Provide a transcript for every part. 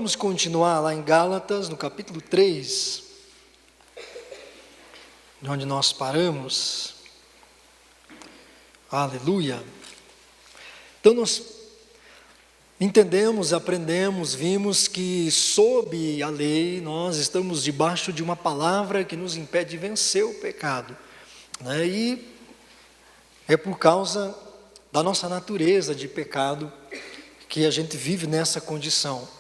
vamos continuar lá em Gálatas, no capítulo 3, onde nós paramos. Aleluia. Então nós entendemos, aprendemos, vimos que sob a lei nós estamos debaixo de uma palavra que nos impede de vencer o pecado, né? E é por causa da nossa natureza de pecado que a gente vive nessa condição,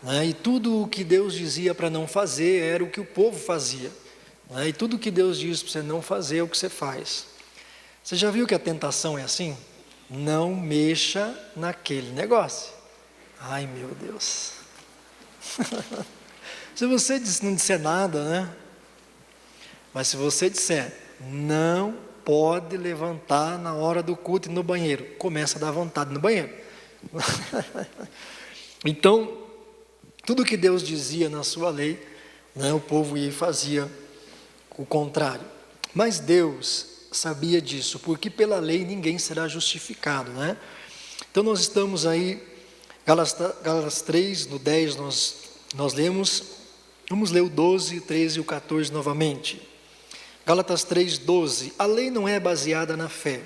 né? E tudo o que Deus dizia para não fazer era o que o povo fazia, né? E tudo o que Deus diz para você não fazer é o que você faz. Você já viu que a tentação é assim? Não mexa naquele negócio. Ai, meu Deus. Se você não disser nada, né? Mas se você disser, não pode levantar na hora do culto e no banheiro, começa a dar vontade no banheiro. Então, tudo que Deus dizia na sua lei, né, o povo ia e fazia o contrário. Mas Deus sabia disso, porque pela lei ninguém será justificado, né? Então nós estamos aí, Gálatas 3, no 10 nós lemos, vamos ler o 12, o 13 e o 14 novamente. Gálatas 3, 12, a lei não é baseada na fé,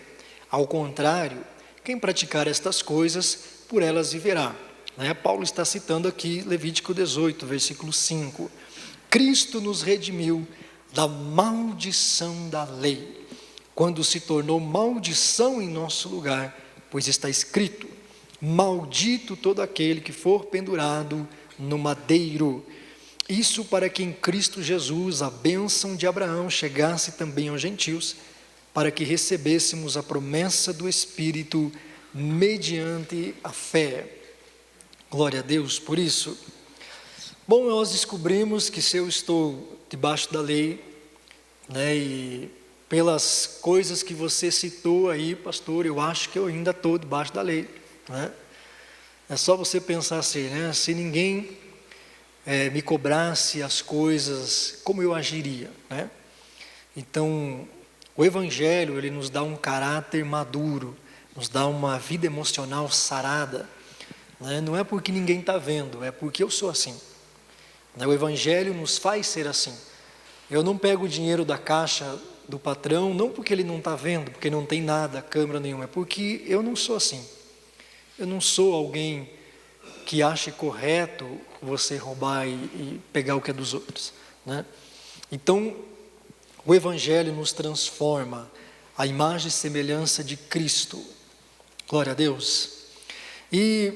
ao contrário, quem praticar estas coisas, por elas viverá, né? Paulo está citando aqui Levítico 18, versículo 5, Cristo nos redimiu da maldição da lei, quando se tornou maldição em nosso lugar, pois está escrito, maldito todo aquele que for pendurado no madeiro. Isso para que em Cristo Jesus a bênção de Abraão chegasse também aos gentios, para que recebêssemos a promessa do Espírito mediante a fé. Glória a Deus por isso. Bom, nós descobrimos que se eu estou debaixo da lei, né, e pelas coisas que você citou aí, pastor, eu acho que eu ainda estou debaixo da lei, né? É só você pensar assim, né? Se ninguém me cobrasse as coisas, como eu agiria, né? Então, o Evangelho, ele nos dá um caráter maduro, nos dá uma vida emocional sarada, né? Não é porque ninguém está vendo, é porque eu sou assim, né? O Evangelho nos faz ser assim. Eu não pego o dinheiro da caixa do patrão, não porque ele não está vendo, porque não tem nada, câmera nenhuma, é porque eu não sou assim. Eu não sou alguém que ache correto você roubar e pegar o que é dos outros, né? Então, o Evangelho nos transforma à imagem e semelhança de Cristo. Glória a Deus. E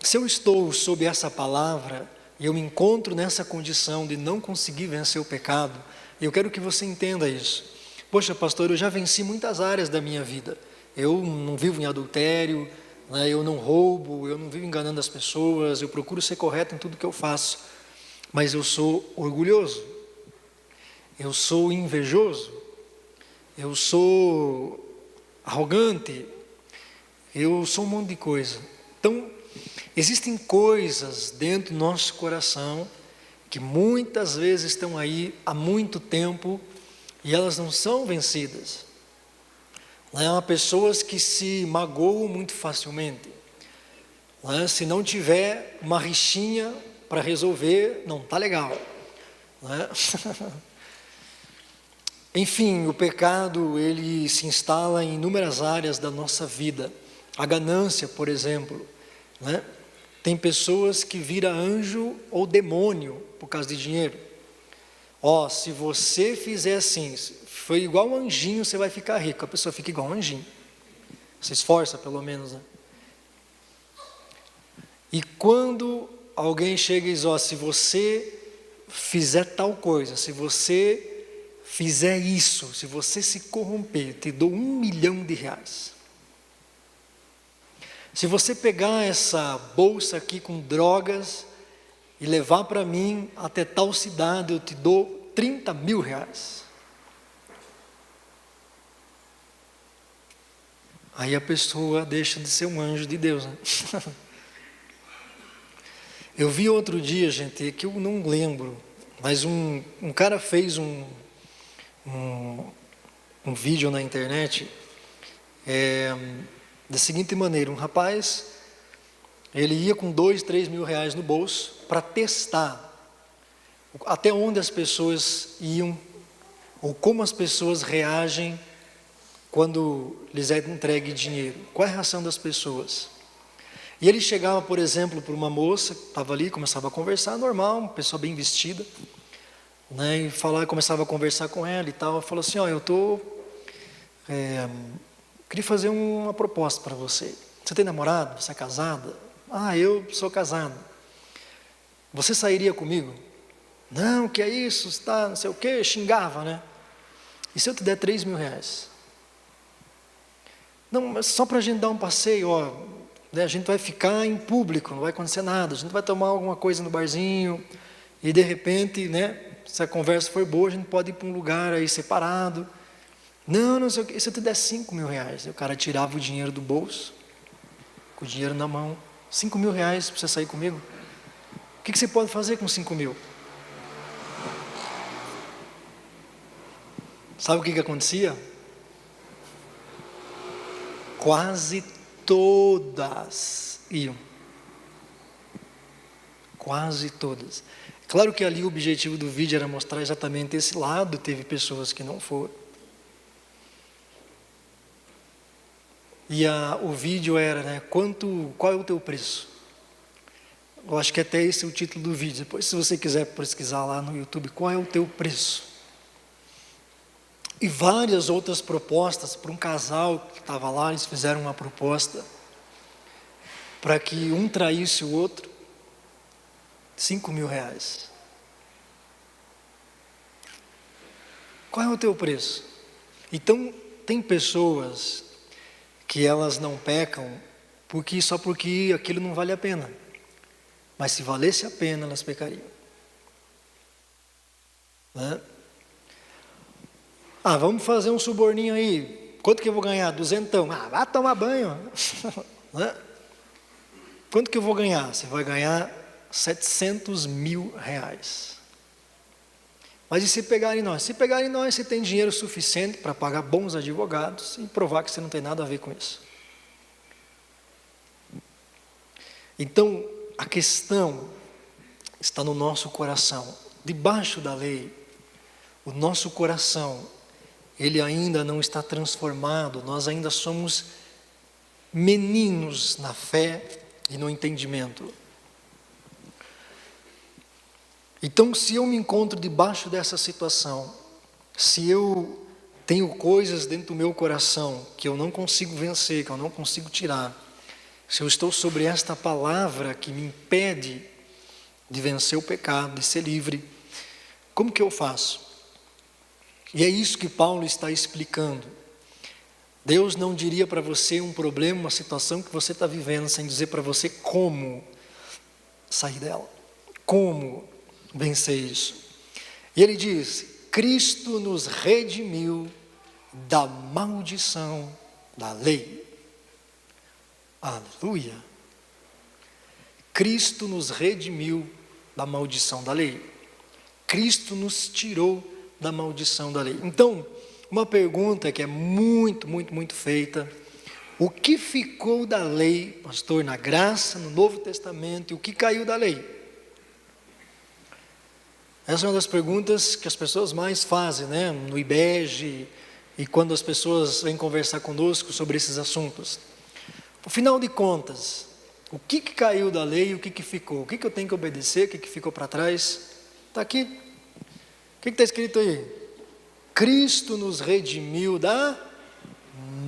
se eu estou sob essa palavra, e eu me encontro nessa condição de não conseguir vencer o pecado, eu quero que você entenda isso. Poxa, pastor, eu já venci muitas áreas da minha vida. Eu não vivo em adultério, né? Eu não roubo, eu não vivo enganando as pessoas, eu procuro ser correto em tudo que eu faço. Mas eu sou orgulhoso, eu sou invejoso, eu sou arrogante, eu sou um monte de coisa. Então, existem coisas dentro do nosso coração que muitas vezes estão aí há muito tempo e elas não são vencidas. Há pessoas que se magoam muito facilmente. Se não tiver uma rixinha para resolver, não está legal. Enfim, o pecado, ele se instala em inúmeras áreas da nossa vida. A ganância, por exemplo, né? Tem pessoas que viram anjo ou demônio por causa de dinheiro. Se você fizer assim, foi igual um anjinho, você vai ficar rico. A pessoa fica igual um anjinho. Se esforça pelo menos, né? E quando alguém chega e diz, se você fizer tal coisa, se você fizer isso, se você se corromper, eu te dou R$1 milhão. Se você pegar essa bolsa aqui com drogas e levar para mim até tal cidade, eu te dou R$30 mil. Aí a pessoa deixa de ser um anjo de Deus, né? Eu vi outro dia, gente, que eu não lembro, mas um cara fez um vídeo na internet da seguinte maneira: um rapaz Ele ia com 2, 3 mil reais no bolso para testar até onde as pessoas iam, ou como as pessoas reagem quando lhes é entregue dinheiro. Qual é a reação das pessoas? E ele chegava, por exemplo, para uma moça que estava ali, começava a conversar, normal, uma pessoa bem vestida, né, e começava a conversar com ela e tal, falou assim, ó, queria fazer uma proposta para você. Você tem namorado? Você é casada? Ah, eu sou casado. Você sairia comigo? Não, que é isso, está não sei o quê, xingava, né? E se eu te der 3 mil reais? Não, mas só para a gente dar um passeio, ó, né, a gente vai ficar em público, não vai acontecer nada, a gente vai tomar alguma coisa no barzinho, e de repente, né, se a conversa for boa, a gente pode ir para um lugar aí separado. Não, não sei o que, e se eu te der 5 mil reais? E o cara tirava o dinheiro do bolso, com o dinheiro na mão, 5 mil reais para você sair comigo? O que você pode fazer com 5 mil? Sabe o que acontecia? Quase todas iam. Quase todas. Claro que ali o objetivo do vídeo era mostrar exatamente esse lado, teve pessoas que não foram. E o vídeo era, né, qual é o teu preço? Eu acho que até esse é o título do vídeo. Depois, se você quiser pesquisar lá no YouTube, qual é o teu preço? E várias outras propostas para um casal que estava lá, eles fizeram uma proposta para que um traísse o outro, 5 mil reais. Qual é o teu preço? Então, tem pessoas que elas não pecam só porque aquilo não vale a pena. Mas se valesse a pena, elas pecariam. Né? Ah, vamos fazer um suborninho aí. Quanto que eu vou ganhar? 200. Ah, vai tomar banho. Né? Quanto que eu vou ganhar? Você vai ganhar 700 mil reais. Mas e se pegarem nós? Se pegarem nós, você tem dinheiro suficiente para pagar bons advogados e provar que você não tem nada a ver com isso. Então, a questão está no nosso coração. Debaixo da lei, o nosso coração, ele ainda não está transformado, nós ainda somos meninos na fé e no entendimento. Então, se eu me encontro debaixo dessa situação, se eu tenho coisas dentro do meu coração que eu não consigo vencer, que eu não consigo tirar, se eu estou sobre esta palavra que me impede de vencer o pecado, de ser livre, como que eu faço? E é isso que Paulo está explicando. Deus não diria para você um problema, uma situação que você está vivendo, sem dizer para você como sair dela, como vencer isso. E ele diz, Cristo nos redimiu da maldição da lei. Aleluia! Cristo nos redimiu da maldição da lei. Cristo nos tirou da maldição da lei. Então, uma pergunta que é muito feita: o que ficou da lei, pastor, na graça, no Novo Testamento, e o que caiu da lei? Essa é uma das perguntas que as pessoas mais fazem, né? No IBEG, e quando as pessoas vêm conversar conosco sobre esses assuntos. Afinal de contas, o que caiu da lei e o que ficou? O que eu tenho que obedecer, o que ficou para trás? Está aqui. O que está escrito aí? Cristo nos redimiu da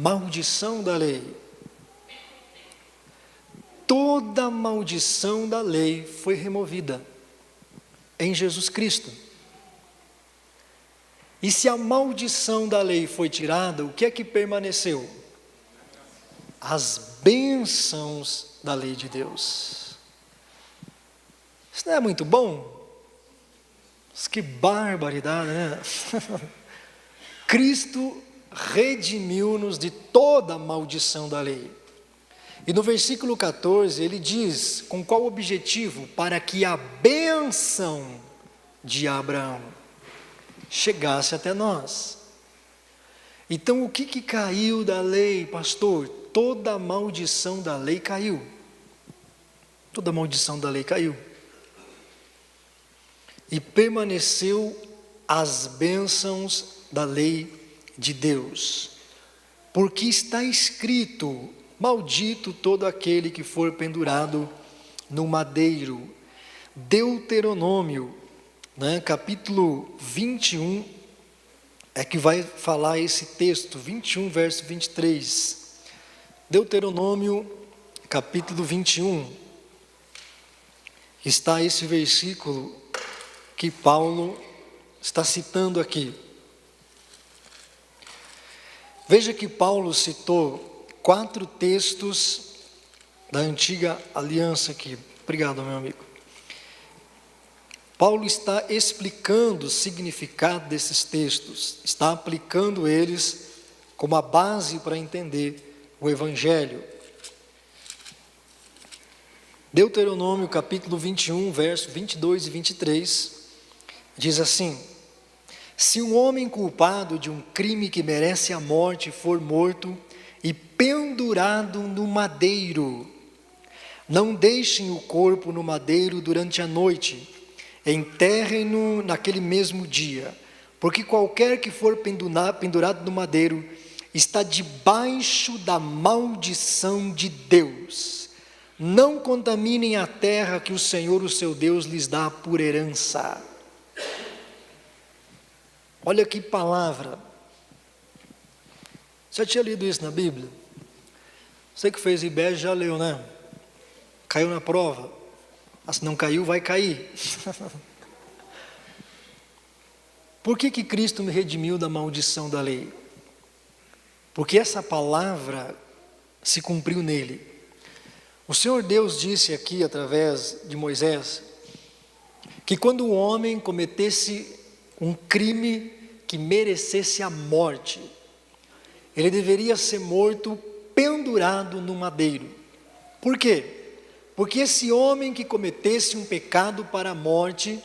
maldição da lei. Toda a maldição da lei foi removida em Jesus Cristo. E se a maldição da lei foi tirada, o que é que permaneceu? As bênçãos da lei de Deus. Isso não é muito bom? Que barbaridade, né? Cristo redimiu-nos de toda a maldição da lei. E no versículo 14 ele diz, com qual objetivo? Para que a bênção de Abraão chegasse até nós. Então o que caiu da lei, pastor? Toda a maldição da lei caiu. toda a maldição da lei caiu. E permaneceu as bênçãos da lei de Deus. Porque está escrito: maldito todo aquele que for pendurado no madeiro. Deuteronômio, capítulo 21, é que vai falar esse texto, 21, verso 23. Deuteronômio, capítulo 21, está esse versículo que Paulo está citando aqui. Veja que Paulo citou 4 textos da antiga aliança aqui. Obrigado, meu amigo. Paulo está explicando o significado desses textos, está aplicando eles como a base para entender o Evangelho. Deuteronômio capítulo 21, verso 22 e 23, diz assim: se um homem culpado de um crime que merece a morte for morto e pendurado no madeiro, não deixem o corpo no madeiro durante a noite, enterrem-no naquele mesmo dia, porque qualquer que for pendurado no madeiro está debaixo da maldição de Deus. Não contaminem a terra que o Senhor, o seu Deus, lhes dá por herança. Olha que palavra. Você já tinha lido isso na Bíblia? Você que fez IBES já leu, né? Caiu na prova. Se não caiu, vai cair. Por que Cristo me redimiu da maldição da lei? Porque essa palavra se cumpriu nele. O Senhor Deus disse aqui, através de Moisés, que quando o homem cometesse um crime que merecesse a morte, ele deveria ser morto pendurado no madeiro. Por quê? Porque esse homem que cometesse um pecado para a morte,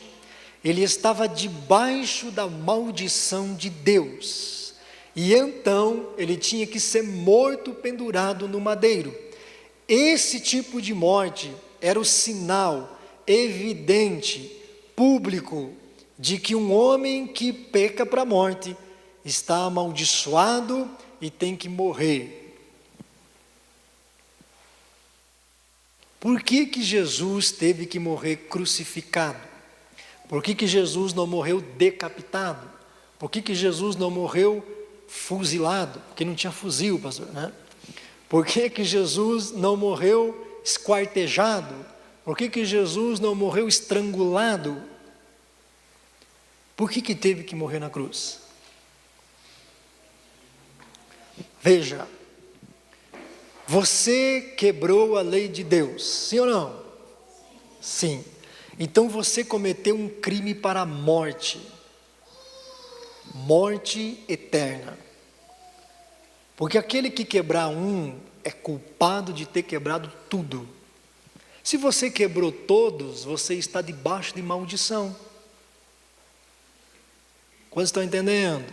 ele estava debaixo da maldição de Deus. E então ele tinha que ser morto pendurado no madeiro. Esse tipo de morte era o sinal evidente, público, de que um homem que peca para a morte está amaldiçoado e tem que morrer. Por que Jesus teve que morrer crucificado? Por que Jesus não morreu decapitado? Por que Jesus não morreu fuzilado? Porque não tinha fuzil, pastor, né? Por que Jesus não morreu esquartejado? Por que Jesus não morreu estrangulado? Por que teve que morrer na cruz? Veja, você quebrou a lei de Deus, sim ou não? Sim. Então você cometeu um crime para a morte. Morte eterna. Porque aquele que quebrar um é culpado de ter quebrado tudo. Se você quebrou todos, você está debaixo de maldição. Quantos estão entendendo?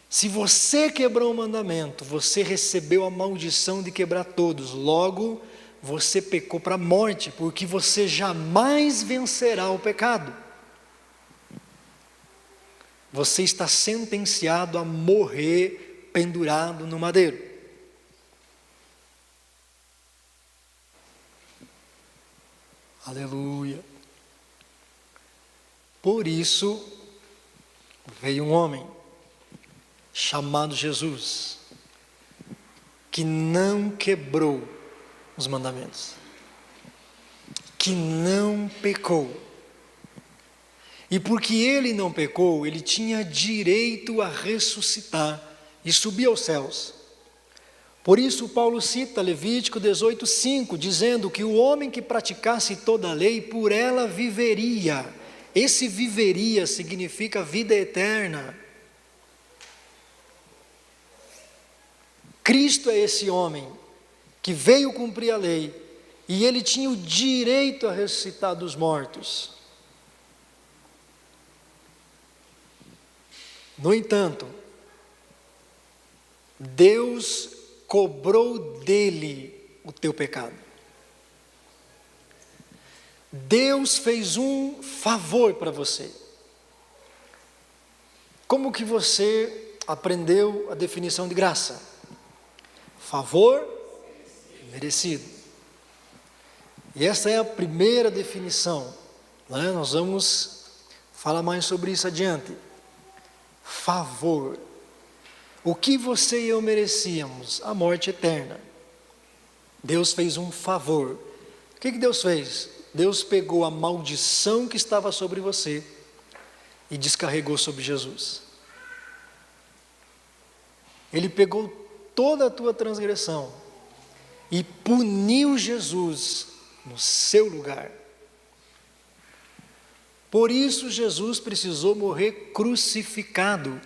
Se você quebrou o mandamento, você recebeu a maldição de quebrar todos. Logo, você pecou para a morte, porque você jamais vencerá o pecado. Você está sentenciado a morrer pendurado no madeiro. Aleluia. Por isso, veio um homem chamado Jesus, que não quebrou os mandamentos, que não pecou. E porque ele não pecou, ele tinha direito a ressuscitar e subir aos céus. Por isso Paulo cita Levítico 18:5, dizendo que o homem que praticasse toda a lei, por ela viveria. Esse viveria significa vida eterna. Cristo é esse homem que veio cumprir a lei e ele tinha o direito a ressuscitar dos mortos. No entanto, Deus cobrou dele o teu pecado. Deus fez um favor para você. Como que você aprendeu a definição de graça? Favor merecido. E essa é a primeira definição, né? Nós vamos falar mais sobre isso adiante. Favor. O que você e eu merecíamos? A morte eterna. Deus fez um favor. O que Deus fez? Deus pegou a maldição que estava sobre você e descarregou sobre Jesus. Ele pegou toda a tua transgressão e puniu Jesus no seu lugar. Por isso Jesus precisou morrer crucificado,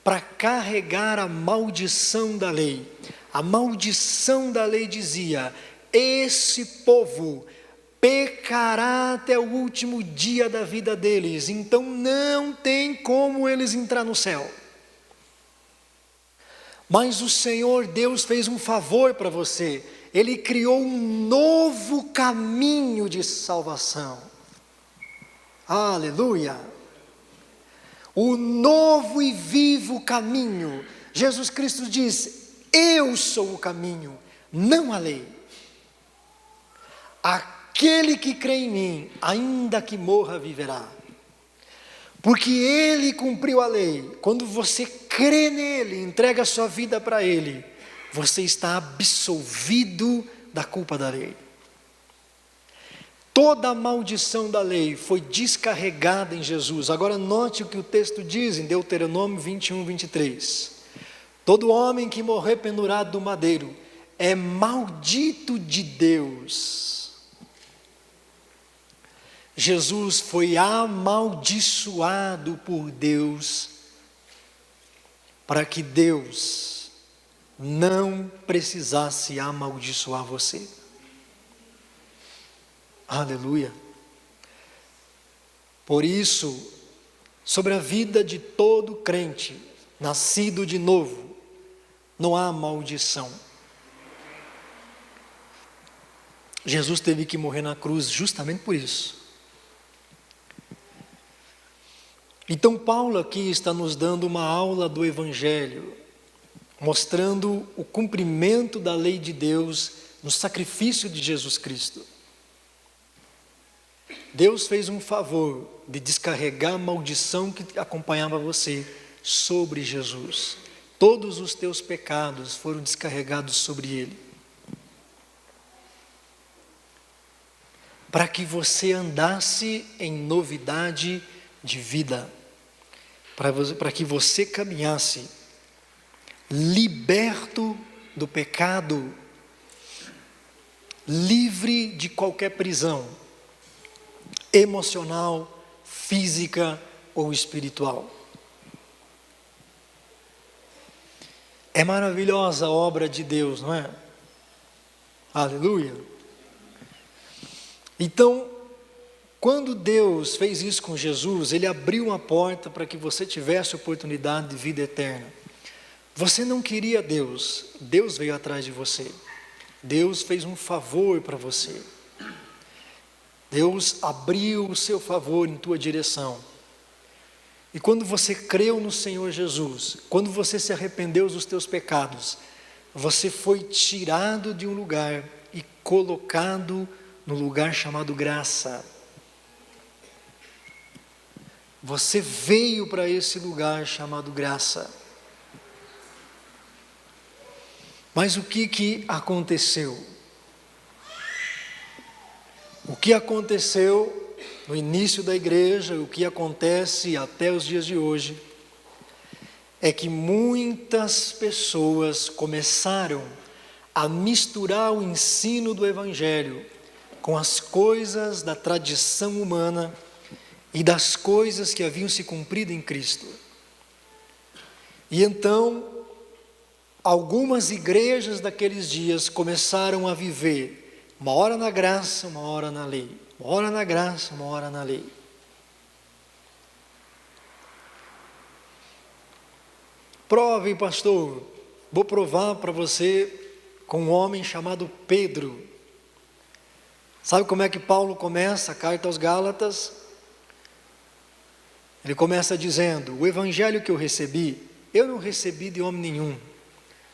para carregar a maldição da lei. A maldição da lei dizia: esse povo pecará até o último dia da vida deles, então não tem como eles entrar no céu. Mas o Senhor Deus fez um favor para você. Ele criou um novo caminho de salvação. Aleluia! O novo e vivo caminho. Jesus Cristo diz: eu sou o caminho, não a lei. Aquele que crê em mim, ainda que morra, viverá. Porque Ele cumpriu a lei. Quando você crê nele, entrega a sua vida para Ele, você está absolvido da culpa da lei. Toda a maldição da lei foi descarregada em Jesus. Agora note o que o texto diz em Deuteronômio 21, 23. Todo homem que morrer pendurado do madeiro é maldito de Deus. Jesus foi amaldiçoado por Deus, para que Deus não precisasse amaldiçoar você. Aleluia. Por isso, sobre a vida de todo crente, nascido de novo, não há maldição. Jesus teve que morrer na cruz justamente por isso. Então Paulo aqui está nos dando uma aula do Evangelho, mostrando o cumprimento da lei de Deus no sacrifício de Jesus Cristo. Deus fez um favor de descarregar a maldição que acompanhava você sobre Jesus. Todos os teus pecados foram descarregados sobre Ele, para que você andasse em novidade de vida, para que você caminhasse liberto do pecado, livre de qualquer prisão emocional, física ou espiritual. É maravilhosa a obra de Deus, não é? Aleluia! Então, quando Deus fez isso com Jesus, Ele abriu uma porta para que você tivesse oportunidade de vida eterna. Você não queria Deus, Deus veio atrás de você. Deus fez um favor para você. Deus abriu o seu favor em tua direção. E quando você creu no Senhor Jesus, quando você se arrependeu dos teus pecados, você foi tirado de um lugar e colocado no lugar chamado graça. Você veio para esse lugar chamado graça. Mas o que aconteceu? O que aconteceu no início da igreja, o que acontece até os dias de hoje, é que muitas pessoas começaram a misturar o ensino do Evangelho com as coisas da tradição humana e das coisas que haviam se cumprido em Cristo. E então, algumas igrejas daqueles dias começaram a viver uma hora na graça, uma hora na lei. Uma hora na graça, uma hora na lei. Prove, pastor. Vou provar para você com um homem chamado Pedro. Sabe como é que Paulo começa a carta aos Gálatas? Ele começa dizendo: o evangelho que eu recebi, eu não recebi de homem nenhum,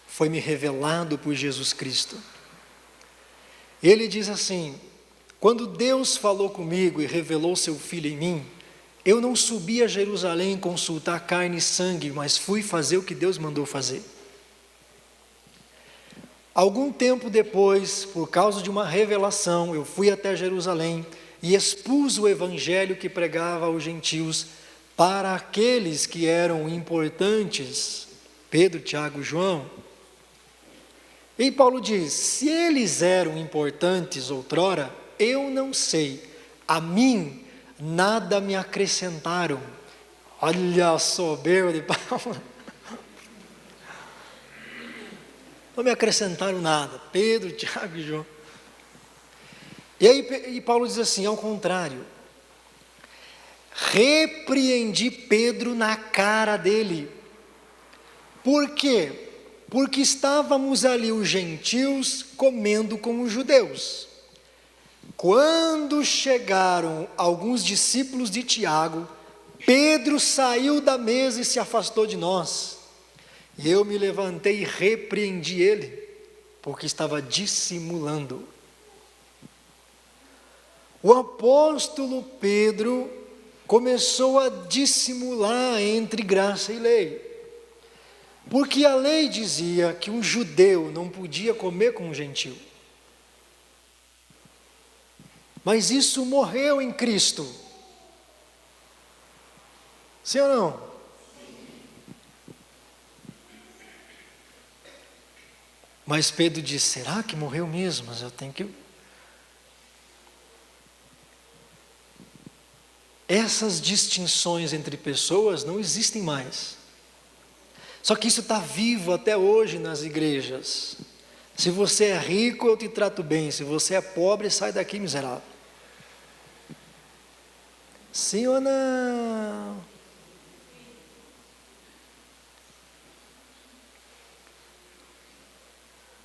foi-me revelado por Jesus Cristo. Ele diz assim: quando Deus falou comigo e revelou seu Filho em mim, eu não subi a Jerusalém consultar carne e sangue, mas fui fazer o que Deus mandou fazer. Algum tempo depois, por causa de uma revelação, eu fui até Jerusalém e expus o evangelho que pregava aos gentios para aqueles que eram importantes, Pedro, Tiago, João. E Paulo diz: se eles eram importantes outrora, eu não sei, a mim nada me acrescentaram. Olha a soberba de Paulo. Não me acrescentaram nada, Pedro, Tiago e João. E Paulo diz assim: ao contrário, repreendi Pedro na cara dele. Por quê? Porque estávamos ali os gentios comendo com os judeus. Quando chegaram alguns discípulos de Tiago, Pedro saiu da mesa e se afastou de nós. E eu me levantei e repreendi ele, porque estava dissimulando. O apóstolo Pedro começou a dissimular entre graça e lei. Porque a lei dizia que um judeu não podia comer com um gentio. Mas isso morreu em Cristo. Sim ou não? Mas Pedro disse: será que morreu mesmo? Mas eu tenho que... Essas distinções entre pessoas não existem mais. Só que isso está vivo até hoje nas igrejas. Se você é rico, eu te trato bem. Se você é pobre, sai daqui, miserável. Sim ou não?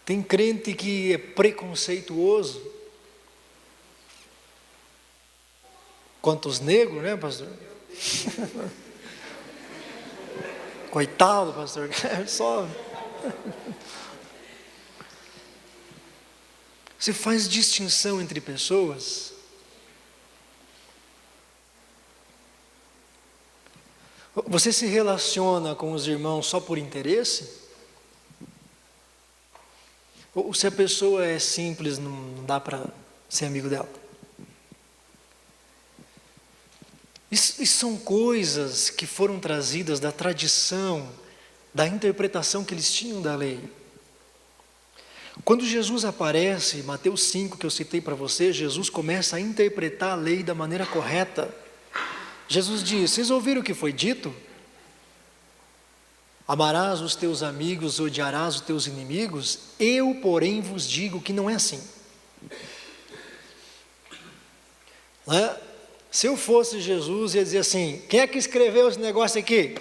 Tem crente que é preconceituoso. Quanto os negros, né, pastor? Coitado, pastor. Só... Você faz distinção entre pessoas. Você se relaciona com os irmãos só por interesse? Ou se a pessoa é simples, não dá para ser amigo dela? Isso são coisas que foram trazidas da tradição, da interpretação que eles tinham da lei. Quando Jesus aparece, Mateus 5, que eu citei para você, Jesus começa a interpretar a lei da maneira correta. Jesus diz: vocês ouviram o que foi dito? Amarás os teus amigos, odiarás os teus inimigos. Eu, porém, vos digo que não é assim. Né? Se eu fosse Jesus, ia dizer assim: quem é que escreveu esse negócio aqui?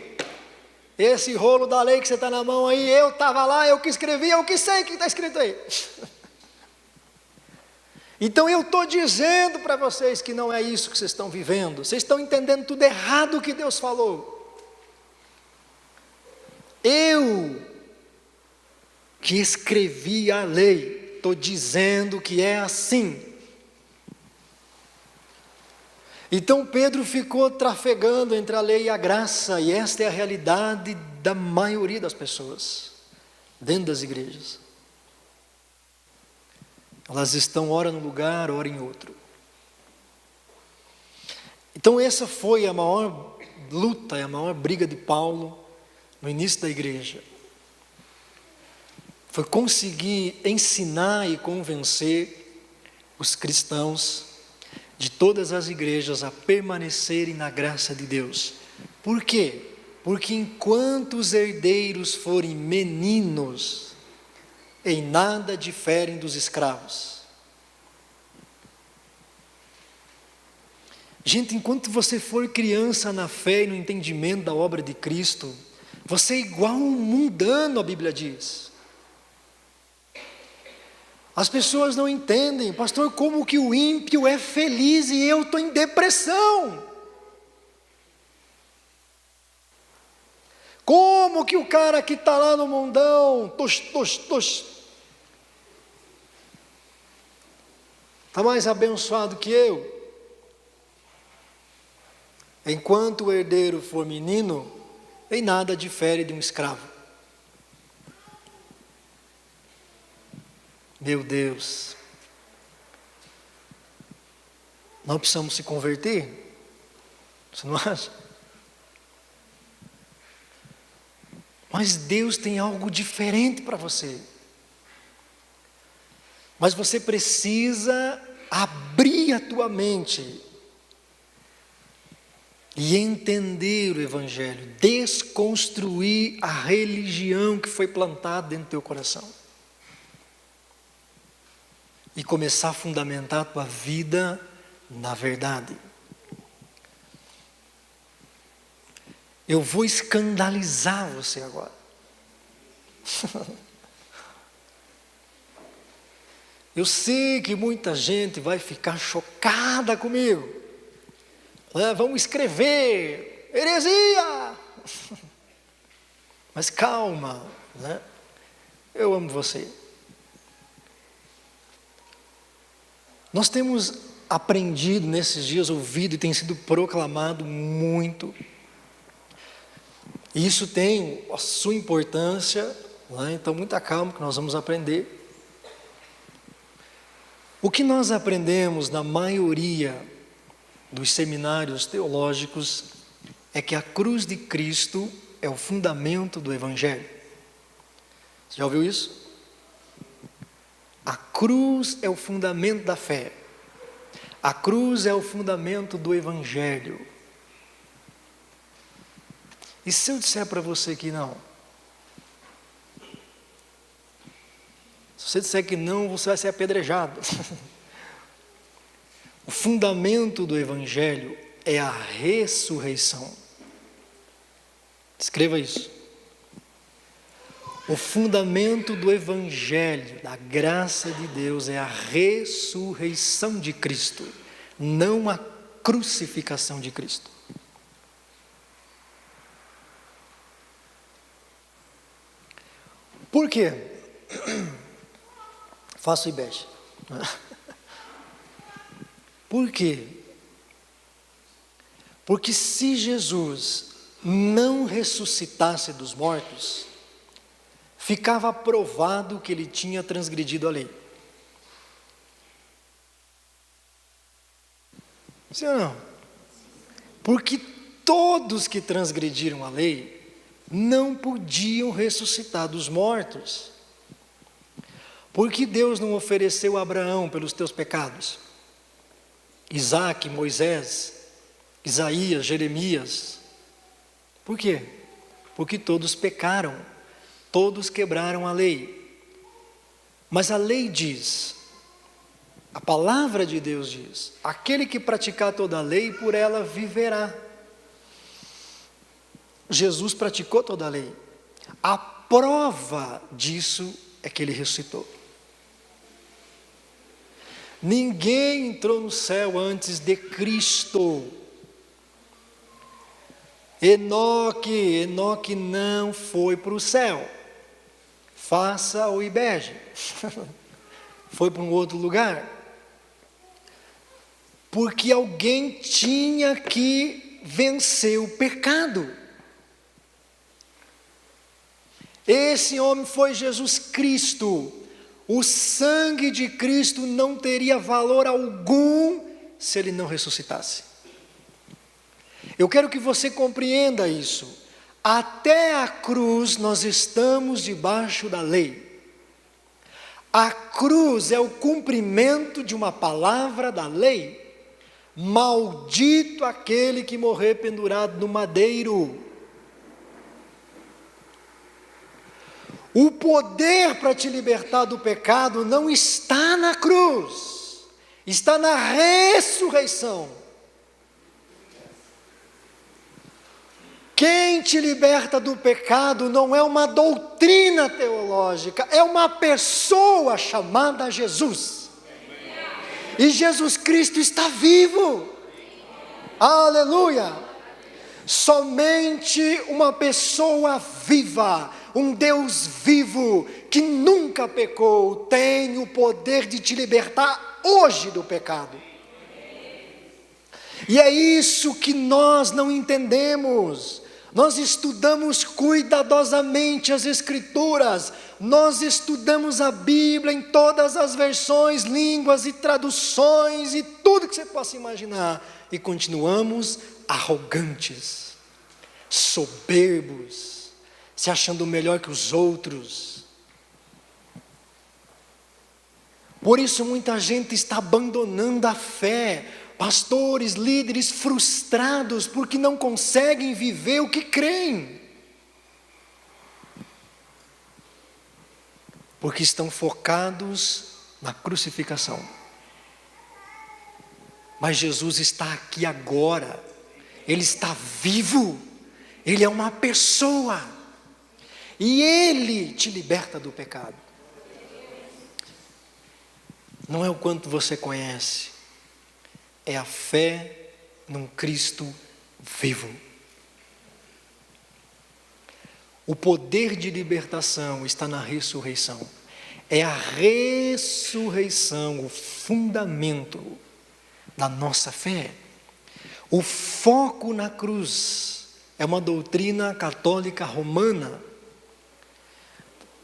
Esse rolo da lei que você está na mão aí, eu estava lá, eu que escrevi, eu que sei o que está escrito aí. Então eu estou dizendo para vocês que não é isso que vocês estão vivendo. Vocês estão entendendo tudo errado o que Deus falou. Eu, que escrevi a lei, estou dizendo que é assim. Então Pedro ficou trafegando entre a lei e a graça, e esta é a realidade da maioria das pessoas, dentro das igrejas. Elas estão ora num lugar, ora em outro. Então essa foi a maior luta, a maior briga de Paulo no início da igreja. Foi conseguir ensinar e convencer os cristãos de todas as igrejas a permanecerem na graça de Deus. Por quê? Porque enquanto os herdeiros forem meninos, em nada diferem dos escravos. Gente, enquanto você for criança na fé e no entendimento da obra de Cristo, você é igual a um mundano, a Bíblia diz. As pessoas não entendem, pastor, como que o ímpio é feliz e eu estou em depressão? Como que o cara que está lá no mundão, está mais abençoado que eu? Enquanto o herdeiro for menino, em nada difere de um escravo. Meu Deus, nós precisamos se converter? Você não acha? Mas Deus tem algo diferente para você. Mas você precisa abrir a tua mente e entender o Evangelho, desconstruir a religião que foi plantada dentro do teu coração. E começar a fundamentar a tua vida na verdade. Eu vou escandalizar você agora. Eu sei que muita gente vai ficar chocada comigo. Vamos escrever heresia. Mas calma, né? Eu amo você. Nós temos aprendido nesses dias, ouvido e tem sido proclamado muito. E isso tem a sua importância, né? Então muita calma que nós vamos aprender. O que nós aprendemos na maioria dos seminários teológicos é que a cruz de Cristo é o fundamento do Evangelho. Você já ouviu isso? A cruz é o fundamento da fé. A cruz é o fundamento do Evangelho. E se eu disser para você que não? Se você disser que não, você vai ser apedrejado. O fundamento do Evangelho é a ressurreição. Escreva isso. O fundamento do Evangelho, da graça de Deus, é a ressurreição de Cristo, não a crucificação de Cristo. Por quê? Faço IBEST. Por quê? Porque se Jesus não ressuscitasse dos mortos, ficava provado que ele tinha transgredido a lei. Sim ou não? Porque todos que transgrediram a lei não podiam ressuscitar dos mortos. Porque Deus não ofereceu a Abraão pelos teus pecados? Isaac, Moisés, Isaías, Jeremias. Por quê? Porque todos pecaram, todos quebraram a lei. Mas a lei diz, a palavra de Deus diz, aquele que praticar toda a lei, por ela viverá. Jesus praticou toda a lei. A prova disso é que ele ressuscitou. Ninguém entrou no céu antes de Cristo. Enoque não foi para o céu. Faça o IBEGE. Foi para um outro lugar. Porque alguém tinha que vencer o pecado. Esse homem foi Jesus Cristo. O sangue de Cristo não teria valor algum se ele não ressuscitasse. Eu quero que você compreenda isso. Até a cruz nós estamos debaixo da lei. A cruz é o cumprimento de uma palavra da lei. Maldito aquele que morrer pendurado no madeiro. O poder para te libertar do pecado não está na cruz, está na ressurreição. Quem te liberta do pecado não é uma doutrina teológica, é uma pessoa chamada Jesus. E Jesus Cristo está vivo. Aleluia! Somente uma pessoa viva, um Deus vivo, que nunca pecou, tem o poder de te libertar hoje do pecado. E é isso que nós não entendemos. Nós estudamos cuidadosamente as Escrituras, nós estudamos a Bíblia em todas as versões, línguas e traduções e tudo que você possa imaginar, e continuamos arrogantes, soberbos, se achando melhor que os outros. Por isso muita gente está abandonando a fé, pastores, líderes frustrados, porque não conseguem viver o que creem, porque estão focados na crucificação. Mas Jesus está aqui agora, Ele está vivo, Ele é uma pessoa, e Ele te liberta do pecado. Não é o quanto você conhece, é a fé num Cristo vivo. O poder de libertação está na ressurreição. É a ressurreição o fundamento da nossa fé. O foco na cruz é uma doutrina católica romana.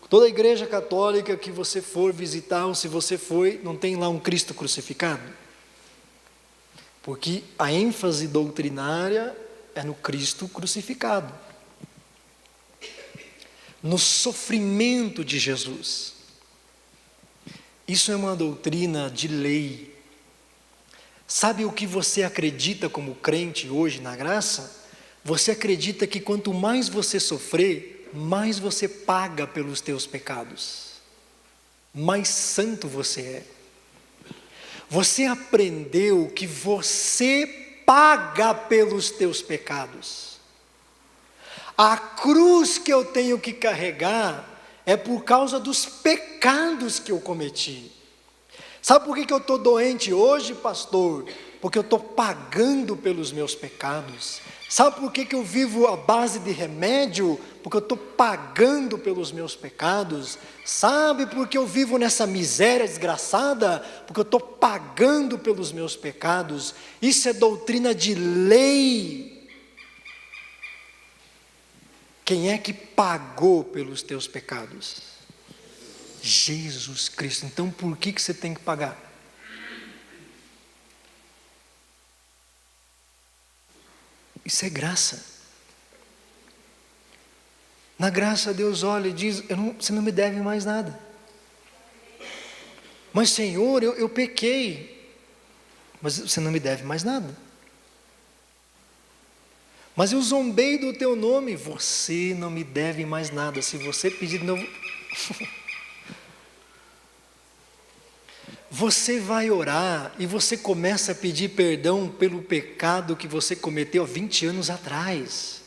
Toda a igreja católica que você for visitar, ou se você foi, não tem lá um Cristo crucificado? Porque a ênfase doutrinária é no Cristo crucificado, no sofrimento de Jesus. Isso é uma doutrina de lei. Sabe o que você acredita como crente hoje na graça? Você acredita que quanto mais você sofrer, mais você paga pelos teus pecados, mais santo você é. Você aprendeu que você paga pelos teus pecados. A cruz que eu tenho que carregar é por causa dos pecados que eu cometi. Sabe por que eu estou doente hoje, pastor? Porque eu estou pagando pelos meus pecados. Sabe por que eu vivo à base de remédio? Porque eu estou pagando pelos meus pecados. Sabe por que eu vivo nessa miséria desgraçada? Porque eu estou pagando pelos meus pecados. Isso é doutrina de lei. Quem é que pagou pelos teus pecados? Jesus Cristo. Então por que você tem que pagar? Isso é graça. Na graça Deus olha e diz, você não me deve mais nada. Mas Senhor, eu pequei. Mas você não me deve mais nada. Mas eu zombei do teu nome. Você não me deve mais nada. Se você pedir de novo... Você vai orar e você começa a pedir perdão pelo pecado que você cometeu há 20 anos atrás.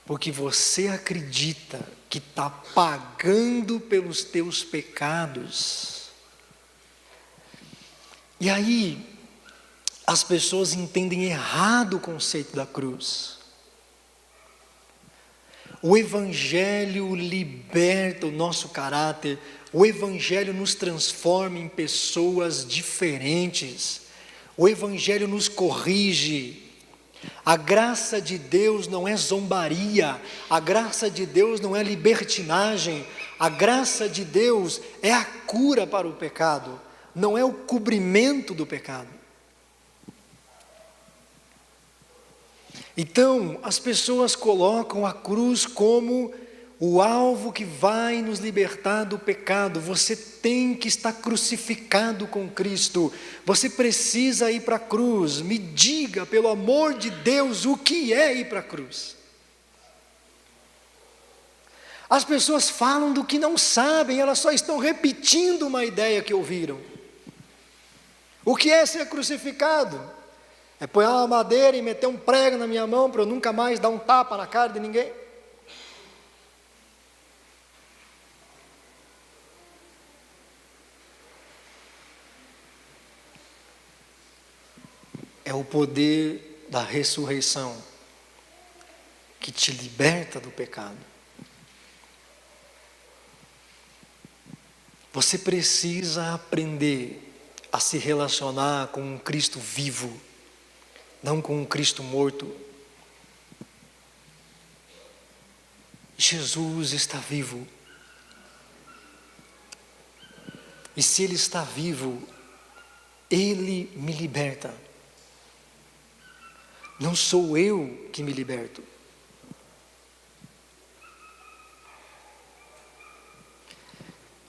Porque você acredita que está pagando pelos teus pecados. E aí, as pessoas entendem errado o conceito da cruz. O Evangelho liberta o nosso caráter, o Evangelho nos transforma em pessoas diferentes, o Evangelho nos corrige. A graça de Deus não é zombaria, a graça de Deus não é libertinagem, a graça de Deus é a cura para o pecado, não é o cobrimento do pecado. Então, as pessoas colocam a cruz como o alvo que vai nos libertar do pecado. Você tem que estar crucificado com Cristo. Você precisa ir para a cruz. Me diga, pelo amor de Deus, o que é ir para a cruz? As pessoas falam do que não sabem, elas só estão repetindo uma ideia que ouviram. O que é ser crucificado? É pôr uma madeira e meter um prego na minha mão para eu nunca mais dar um tapa na cara de ninguém? É o poder da ressurreição que te liberta do pecado. Você precisa aprender a se relacionar com um Cristo vivo, não com um Cristo morto. Jesus está vivo. E se Ele está vivo, Ele me liberta. Não sou eu que me liberto.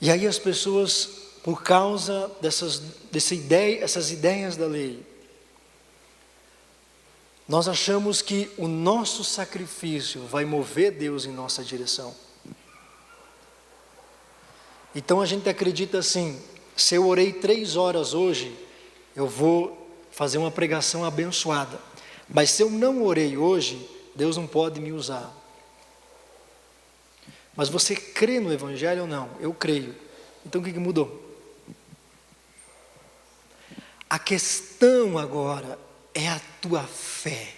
E aí as pessoas, por causa essas ideias da lei, nós achamos que o nosso sacrifício vai mover Deus em nossa direção. Então a gente acredita assim: se eu orei 3 horas hoje, eu vou fazer uma pregação abençoada. Mas se eu não orei hoje, Deus não pode me usar. Mas você crê no Evangelho ou não? Eu creio. Então o que mudou? A questão agora é a tua fé.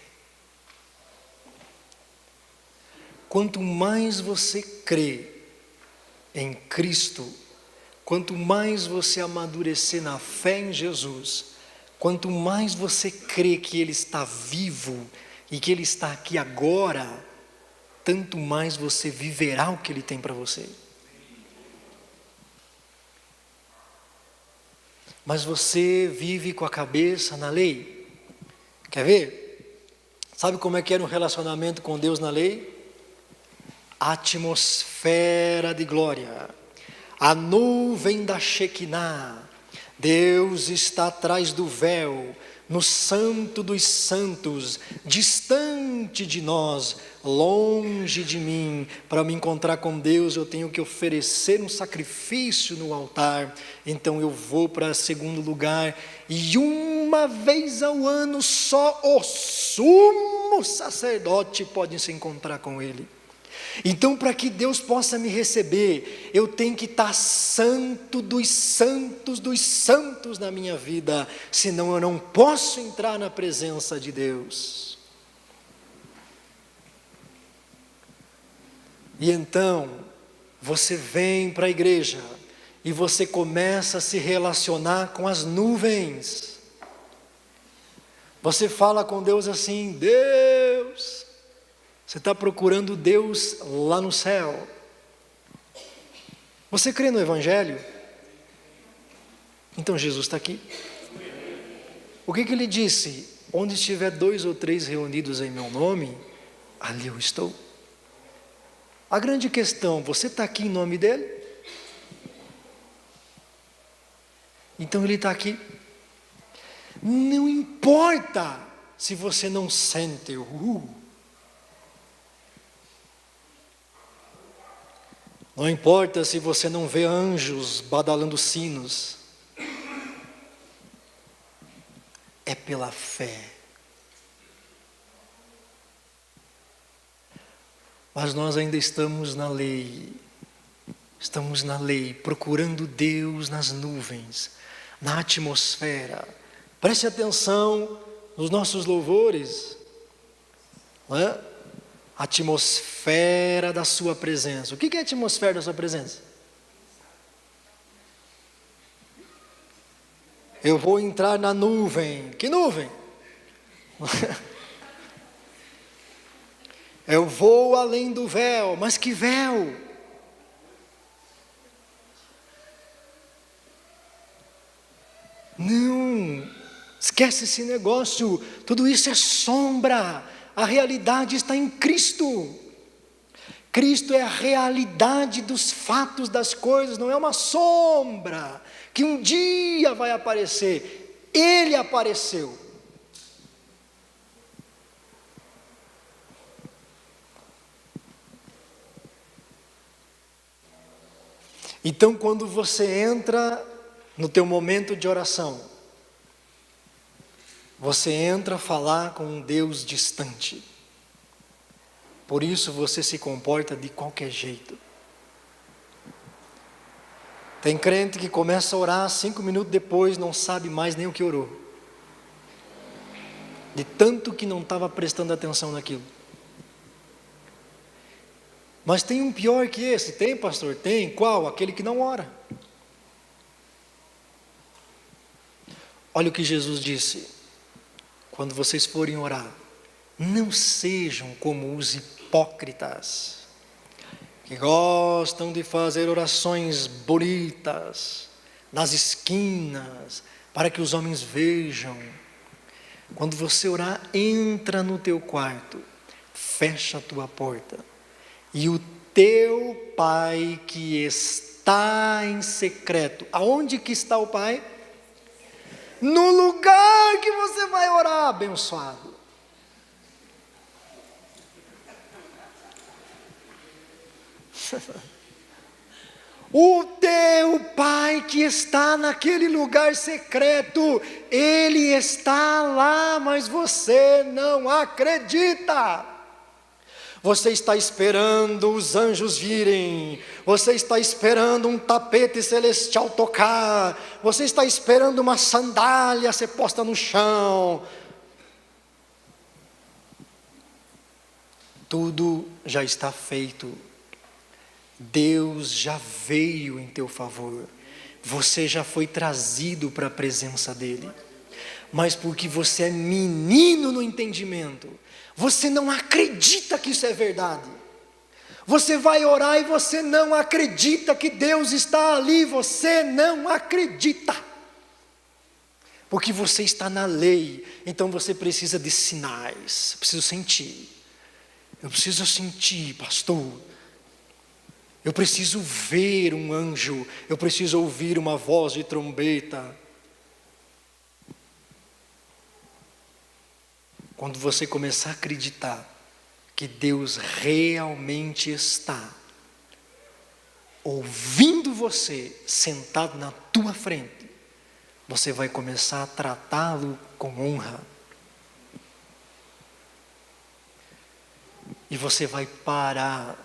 Quanto mais você crê em Cristo, quanto mais você amadurecer na fé em Jesus, quanto mais você crê que Ele está vivo e que Ele está aqui agora, tanto mais você viverá o que Ele tem para você. Mas você vive com a cabeça na lei. Quer ver? Sabe como é que era um relacionamento com Deus na lei? Atmosfera de glória. A nuvem da Shekinah. Deus está atrás do véu, no santo dos santos, distante de nós, longe de mim. Para me encontrar com Deus, eu tenho que oferecer um sacrifício no altar. Então eu vou para segundo lugar, e uma vez ao ano só o sumo sacerdote pode se encontrar com Ele. Então, para que Deus possa me receber, eu tenho que estar santo dos santos na minha vida, senão eu não posso entrar na presença de Deus. E então, você vem para a igreja, e você começa a se relacionar com as nuvens. Você fala com Deus assim: Deus, você está procurando Deus lá no céu. Você crê no Evangelho? Então Jesus está aqui. O que Ele disse? Onde estiver 2 ou 3 reunidos em meu nome, ali eu estou. A grande questão: você está aqui em nome dEle? Então Ele está aqui. Não importa se você não sente Não importa se você não vê anjos badalando sinos. É pela fé. Mas nós ainda estamos na lei. Estamos na lei, procurando Deus nas nuvens, na atmosfera. Preste atenção nos nossos louvores. Não é? Atmosfera da sua presença. O que é a atmosfera da sua presença? Eu vou entrar na nuvem. Que nuvem? Eu vou além do véu. Mas que véu? Não, esquece esse negócio. Tudo isso é sombra. A realidade está em Cristo. Cristo é a realidade dos fatos, das coisas, não é uma sombra que um dia vai aparecer. Ele apareceu. Então, quando você entra no teu momento de oração, Você entra a falar com um Deus distante. Por isso você se comporta de qualquer jeito. Tem crente que começa a orar 5 minutos depois, não sabe mais nem o que orou. De tanto que não estava prestando atenção naquilo. Mas tem um pior que esse. Tem, pastor? Tem. Qual? Aquele que não ora. Olha o que Jesus disse. Quando vocês forem orar, não sejam como os hipócritas, que gostam de fazer orações bonitas, nas esquinas, para que os homens vejam. Quando você orar, entra no teu quarto, fecha a tua porta, e o teu Pai que está em secreto. Aonde que está o Pai? No lugar que você vai orar, abençoado. O teu Pai que está naquele lugar secreto, Ele está lá, mas você não acredita. Você está esperando os anjos virem, você está esperando um tapete celestial tocar, você está esperando uma sandália ser posta no chão. Tudo já está feito. Deus já veio em teu favor. Você já foi trazido para a presença dEle. Mas porque você é menino no entendimento, você não acredita que isso é verdade. Você vai orar e você não acredita que Deus está ali. Você não acredita. Porque você está na lei. Então você precisa de sinais. Eu preciso sentir. Eu preciso sentir, pastor. Eu preciso ver um anjo. Eu preciso ouvir uma voz de trombeta. Quando você começar a acreditar que Deus realmente está ouvindo você sentado na tua frente, você vai começar a tratá-lo com honra. E você vai parar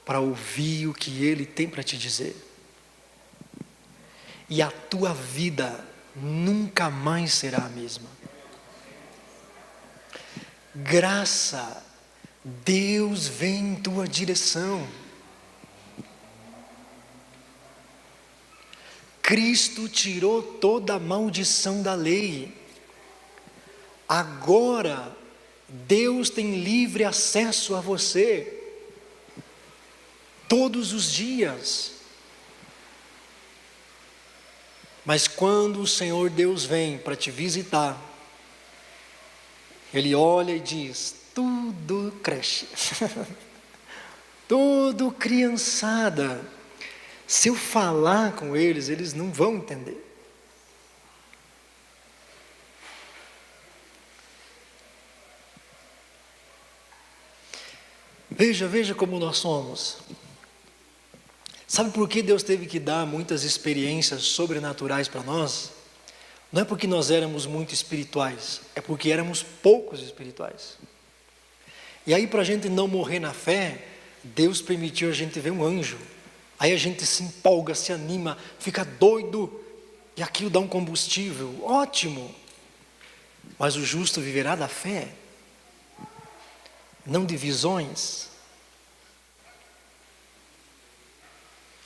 para ouvir o que Ele tem para te dizer. E a tua vida nunca mais será a mesma. Graça, Deus vem em tua direção. Cristo tirou toda a maldição da lei. Agora, Deus tem livre acesso a você. Todos os dias. Mas quando o Senhor Deus vem para te visitar, Ele olha e diz: tudo creche, tudo criançada. Se eu falar com eles, eles não vão entender. Veja como nós somos. Sabe por que Deus teve que dar muitas experiências sobrenaturais para nós? Não é porque nós éramos muito espirituais, é porque éramos poucos espirituais. E aí, para a gente não morrer na fé, Deus permitiu a gente ver um anjo. Aí a gente se empolga, se anima, fica doido, e aquilo dá um combustível, ótimo. Mas o justo viverá da fé, não de visões.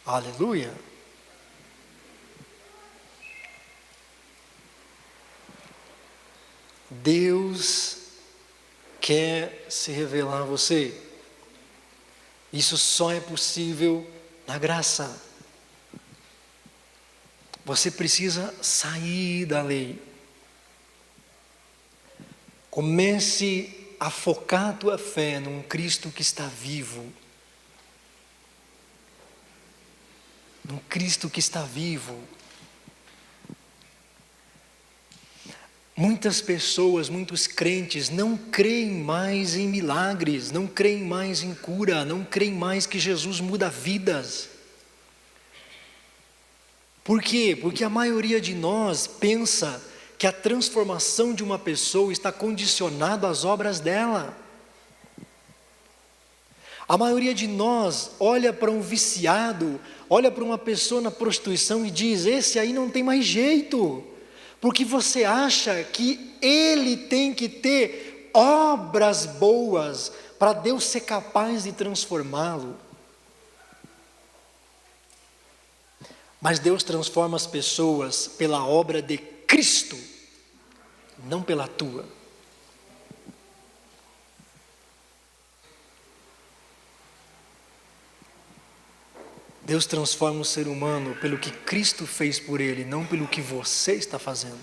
Aleluia. Deus quer se revelar a você. Isso só é possível na graça. Você precisa sair da lei. Comece a focar a tua fé num Cristo que está vivo. Num Cristo que está vivo. Muitas pessoas, muitos crentes não creem mais em milagres, não creem mais em cura, não creem mais que Jesus muda vidas. Por quê? Porque a maioria de nós pensa que a transformação de uma pessoa está condicionada às obras dela. A maioria de nós olha para um viciado, olha para uma pessoa na prostituição e diz: esse aí não tem mais jeito, porque você acha que ele tem que ter obras boas para Deus ser capaz de transformá-lo. Mas Deus transforma as pessoas pela obra de Cristo, não pela tua. Deus transforma o ser humano pelo que Cristo fez por ele, não pelo que você está fazendo.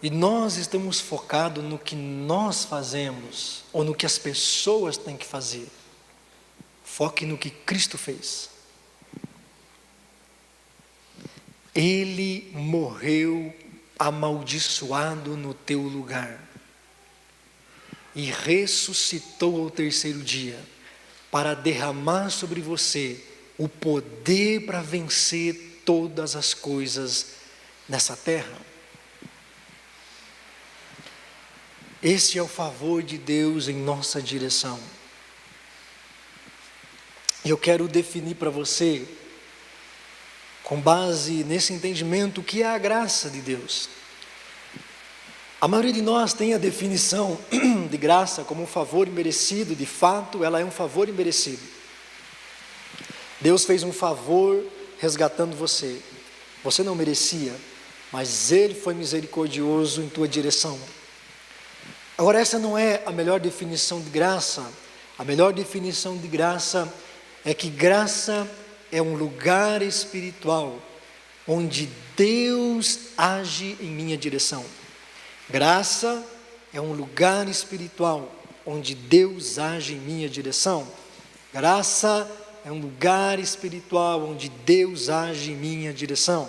E nós estamos focados no que nós fazemos, ou no que as pessoas têm que fazer. Foque no que Cristo fez. Ele morreu amaldiçoado no teu lugar e ressuscitou ao terceiro dia para derramar sobre você o poder para vencer todas as coisas nessa terra. Esse é o favor de Deus em nossa direção. E eu quero definir para você, com base nesse entendimento, o que é a graça de Deus. A maioria de nós tem a definição de graça como um favor imerecido. De fato, ela é um favor imerecido. Deus fez um favor resgatando você. Você não merecia, mas Ele foi misericordioso em tua direção. Agora, essa não é a melhor definição de graça. A melhor definição de graça é que graça é um lugar espiritual onde Deus age em minha direção. Graça é um lugar espiritual onde Deus age em minha direção. Graça é um lugar espiritual onde Deus age em minha direção.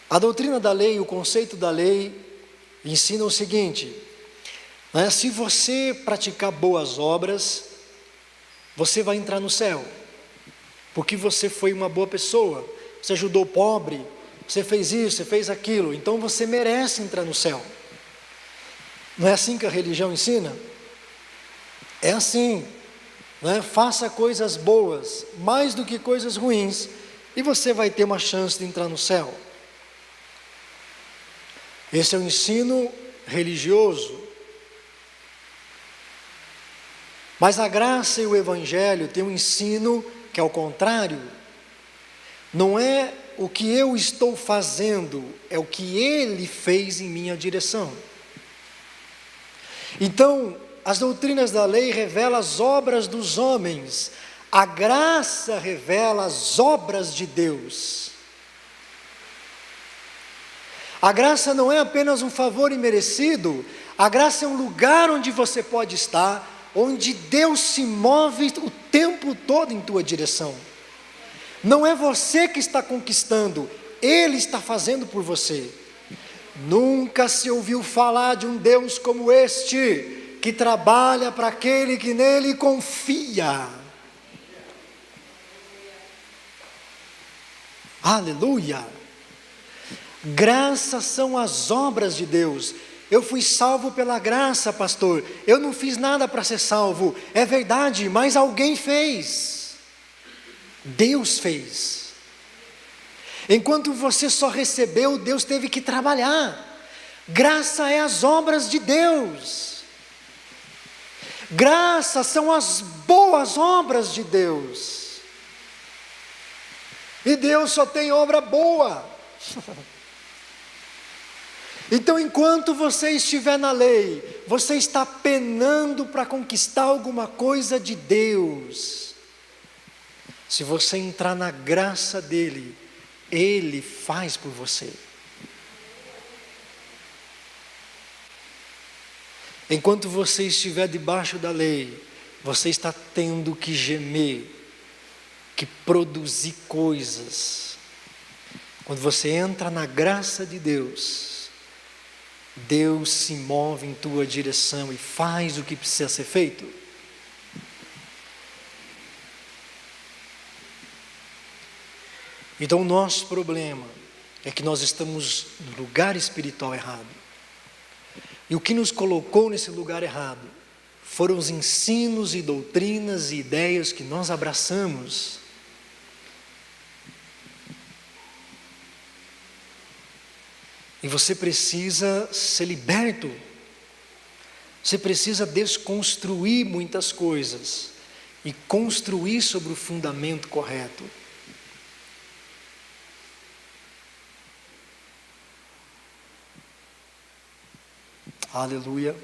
A doutrina da lei, o conceito da lei, ensina o seguinte: se você praticar boas obras, você vai entrar no céu, porque você foi uma boa pessoa, você ajudou o pobre, você fez isso, você fez aquilo, então você merece entrar no céu. Não é assim que a religião ensina? É assim, faça coisas boas, mais do que coisas ruins, e você vai ter uma chance de entrar no céu. Esse é o ensino religioso. Mas a graça e o Evangelho têm um ensino que é o contrário. Não é o que eu estou fazendo, é o que Ele fez em minha direção. Então, as doutrinas da lei revelam as obras dos homens, a graça revela as obras de Deus. A graça não é apenas um favor imerecido, a graça é um lugar onde você pode estar, onde Deus se move o tempo todo em tua direção. Não é você que está conquistando, Ele está fazendo por você. Nunca se ouviu falar de um Deus como este, que trabalha para aquele que nele confia. Aleluia! Graças são as obras de Deus. Eu fui salvo pela graça, pastor. Eu não fiz nada para ser salvo. É verdade, mas alguém fez. Deus fez. Enquanto você só recebeu, Deus teve que trabalhar. Graça é as obras de Deus. Graça são as boas obras de Deus. E Deus só tem obra boa. Então, enquanto você estiver na lei, você está penando para conquistar alguma coisa de Deus. Se você entrar na graça dEle, Ele faz por você. Enquanto você estiver debaixo da lei, você está tendo que gemer, que produzir coisas. Quando você entra na graça de Deus, Deus se move em tua direção e faz o que precisa ser feito. Então o nosso problema é que nós estamos no lugar espiritual errado. E o que nos colocou nesse lugar errado foram os ensinos e doutrinas e ideias que nós abraçamos. E você precisa ser liberto. Você precisa desconstruir muitas coisas e construir sobre o fundamento correto. Aleluia.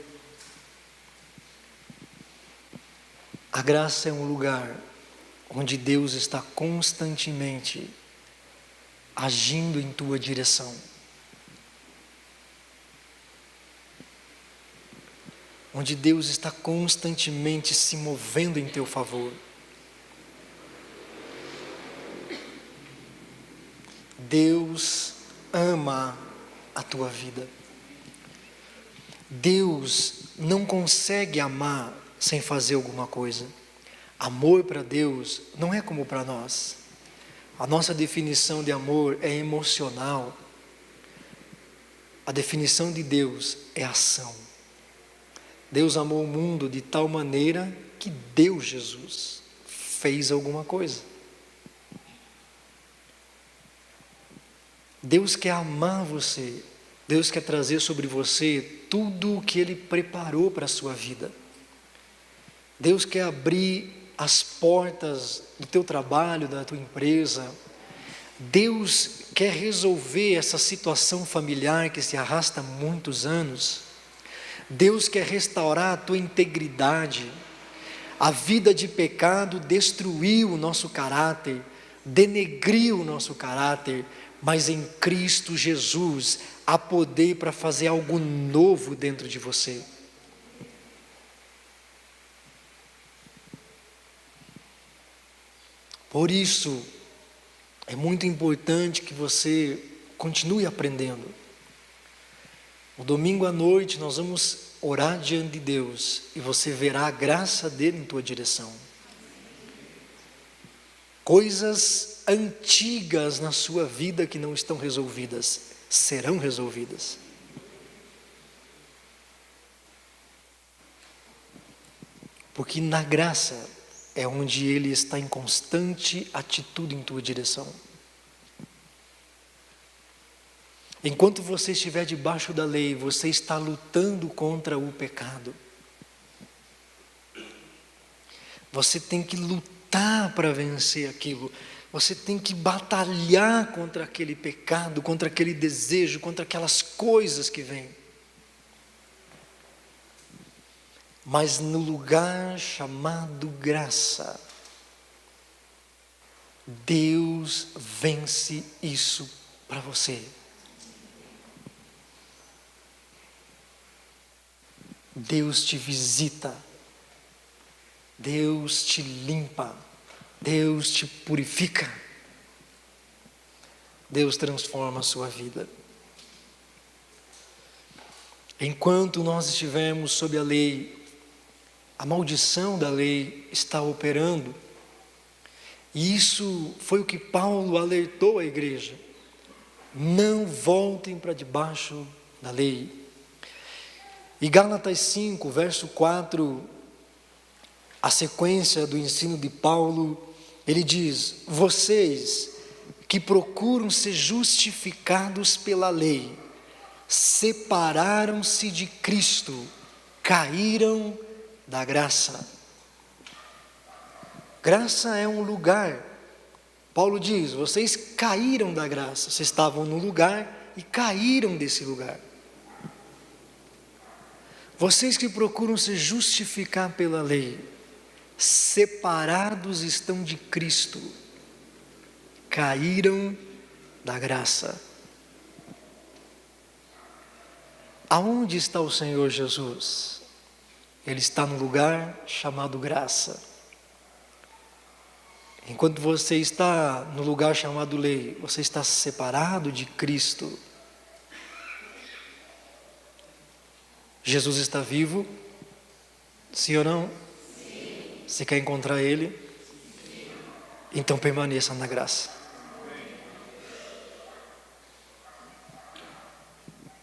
A graça é um lugar onde Deus está constantemente agindo em tua direção. Onde Deus está constantemente se movendo em teu favor. Deus ama a tua vida. Deus não consegue amar sem fazer alguma coisa. Amor para Deus não é como para nós. A nossa definição de amor é emocional. A definição de Deus é ação. Deus amou o mundo de tal maneira que deu Jesus, fez alguma coisa. Deus quer amar você, Deus quer trazer sobre você tudo o que Ele preparou para a sua vida. Deus quer abrir as portas do teu trabalho, da tua empresa. Deus quer resolver essa situação familiar que se arrasta há muitos anos. Deus quer restaurar a tua integridade. A vida de pecado destruiu o nosso caráter, denegriu o nosso caráter, mas em Cristo Jesus há poder para fazer algo novo dentro de você. Por isso, é muito importante que você continue aprendendo. No domingo à noite nós vamos orar diante de Deus e você verá a graça dele em tua direção. Coisas antigas na sua vida que não estão resolvidas, serão resolvidas. Porque na graça é onde ele está em constante atitude em tua direção. Enquanto você estiver debaixo da lei, você está lutando contra o pecado. Você tem que lutar para vencer aquilo. Você tem que batalhar contra aquele pecado, contra aquele desejo, contra aquelas coisas que vêm. Mas no lugar chamado graça, Deus vence isso para você. Deus te visita, Deus te limpa, Deus te purifica, Deus transforma a sua vida. Enquanto nós estivermos sob a lei, a maldição da lei está operando, e isso foi o que Paulo alertou a igreja: não voltem para debaixo da lei. E Gálatas 5, verso 4, a sequência do ensino de Paulo, ele diz: vocês que procuram ser justificados pela lei, separaram-se de Cristo, caíram da graça. Graça é um lugar. Paulo diz: vocês caíram da graça, vocês estavam no lugar e caíram desse lugar. Vocês que procuram se justificar pela lei, separados estão de Cristo, caíram da graça. Aonde está o Senhor Jesus? Ele está no lugar chamado graça. Enquanto você está no lugar chamado lei, você está separado de Cristo. Jesus está vivo? Sim ou não? Sim. Você quer encontrar Ele? Sim. Então permaneça na graça.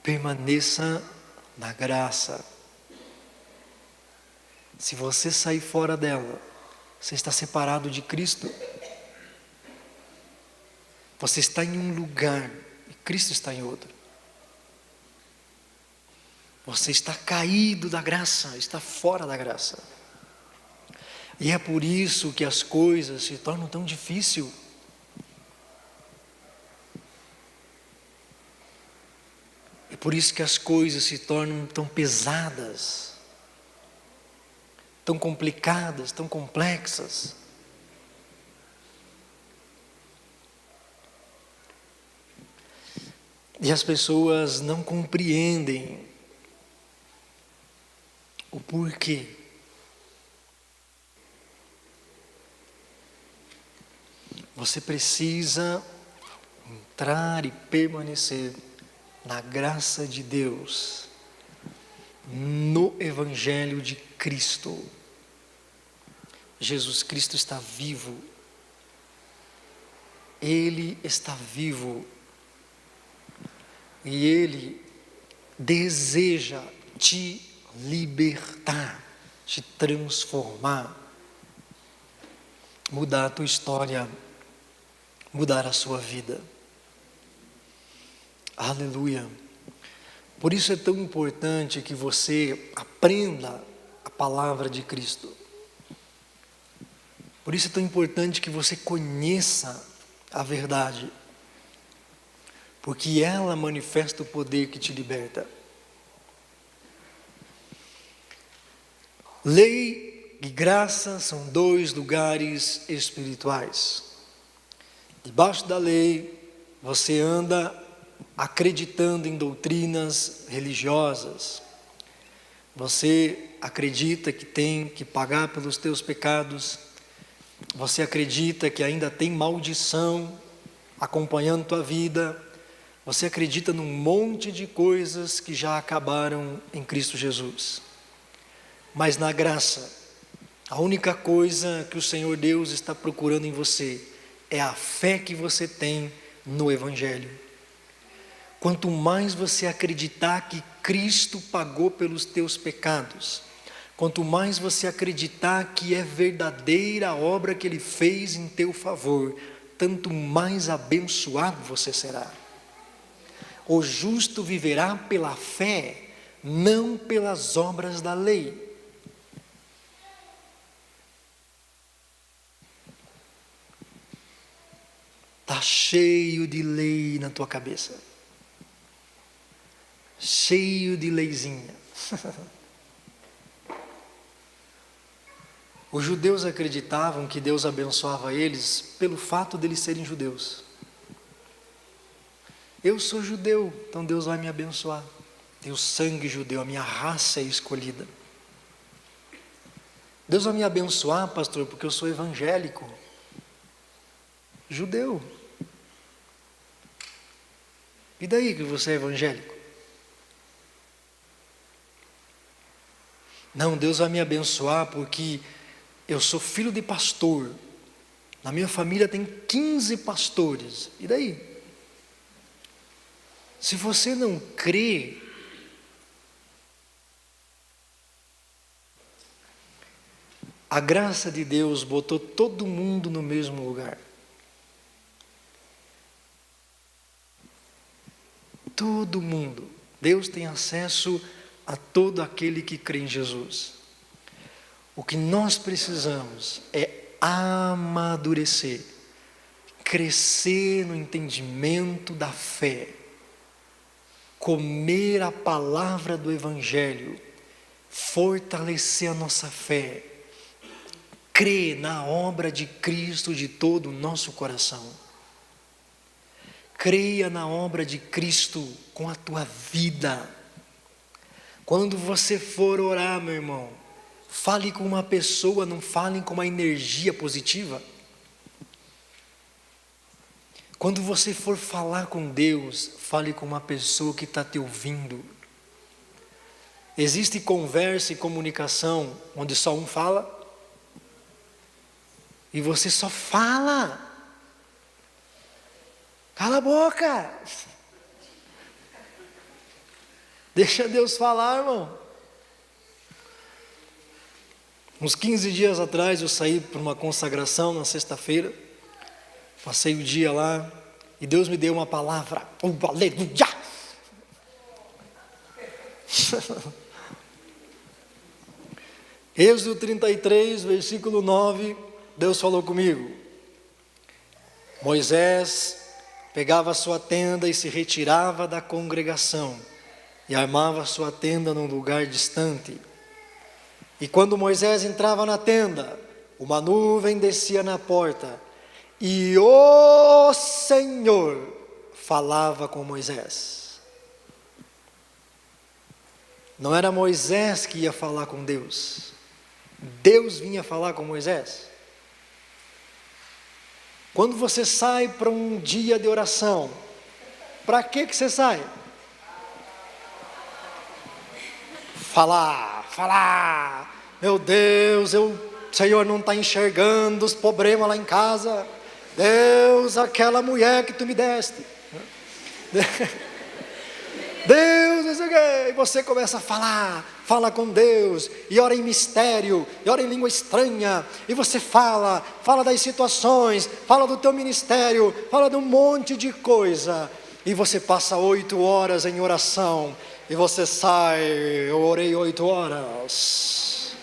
Permaneça na graça. Se você sair fora dela, você está separado de Cristo. Você está em um lugar e Cristo está em outro. Você está caído da graça, está fora da graça. E é por isso que as coisas se tornam tão difíceis. É por isso que as coisas se tornam tão pesadas, tão complicadas, tão complexas. E as pessoas não compreendem o porquê. Você precisa entrar e permanecer na graça de Deus, no Evangelho de Cristo. Jesus Cristo está vivo. Ele está vivo. E Ele deseja te libertar, te transformar, mudar a tua história, mudar a sua vida. Aleluia. Por isso é tão importante que você aprenda a palavra de Cristo. Por isso é tão importante que você conheça a verdade. Porque ela manifesta o poder que te liberta. Lei e graça são dois lugares espirituais. Debaixo da lei, você anda acreditando em doutrinas religiosas. Você acredita que tem que pagar pelos teus pecados. Você acredita que ainda tem maldição acompanhando tua vida. Você acredita num monte de coisas que já acabaram em Cristo Jesus. Mas na graça, a única coisa que o Senhor Deus está procurando em você é a fé que você tem no Evangelho. Quanto mais você acreditar que Cristo pagou pelos teus pecados, quanto mais você acreditar que é verdadeira a obra que Ele fez em teu favor, tanto mais abençoado você será. O justo viverá pela fé, não pelas obras da lei. Está cheio de lei na tua cabeça. Cheio de leizinha. Os judeus acreditavam que Deus abençoava eles pelo fato de eles serem judeus. Eu sou judeu, então Deus vai me abençoar. Tenho sangue judeu, a minha raça é escolhida. Deus vai me abençoar, pastor, porque eu sou evangélico. Judeu. E daí que você é evangélico? Não, Deus vai me abençoar porque eu sou filho de pastor. Na minha família tem 15 pastores. E daí? Se você não crê, a graça de Deus botou todo mundo no mesmo lugar. Todo mundo. Deus tem acesso a todo aquele que crê em Jesus. O que nós precisamos é amadurecer, crescer no entendimento da fé, comer a palavra do Evangelho, fortalecer a nossa fé, crer na obra de Cristo de todo o nosso coração. Creia na obra de Cristo com a tua vida. Quando você for orar, meu irmão, fale com uma pessoa, não fale com uma energia positiva. Quando você for falar com Deus, fale com uma pessoa que está te ouvindo. Existe conversa e comunicação onde só um fala e você só fala. Cala a boca. Deixa Deus falar, irmão. Uns 15 dias atrás eu saí para uma consagração na sexta-feira. Passei o dia lá e Deus me deu uma palavra. Aleluia! Êxodo 33, versículo 9, Deus falou comigo. Moisés pegava a sua tenda e se retirava da congregação e armava a sua tenda num lugar distante. E quando Moisés entrava na tenda, uma nuvem descia na porta e o Senhor falava com Moisés. Não era Moisés que ia falar com Deus, Deus vinha falar com Moisés. Quando você sai para um dia de oração, para que você sai? Falar. Meu Deus, Senhor, não está enxergando os problemas lá em casa. Deus, aquela mulher que tu me deste. Deus, não sei o quê. E você começa a fala com Deus, e ora em mistério, e ora em língua estranha, e você fala das situações, fala do teu ministério, fala de um monte de coisa, e você passa 8 horas em oração, e você sai, eu orei 8 horas.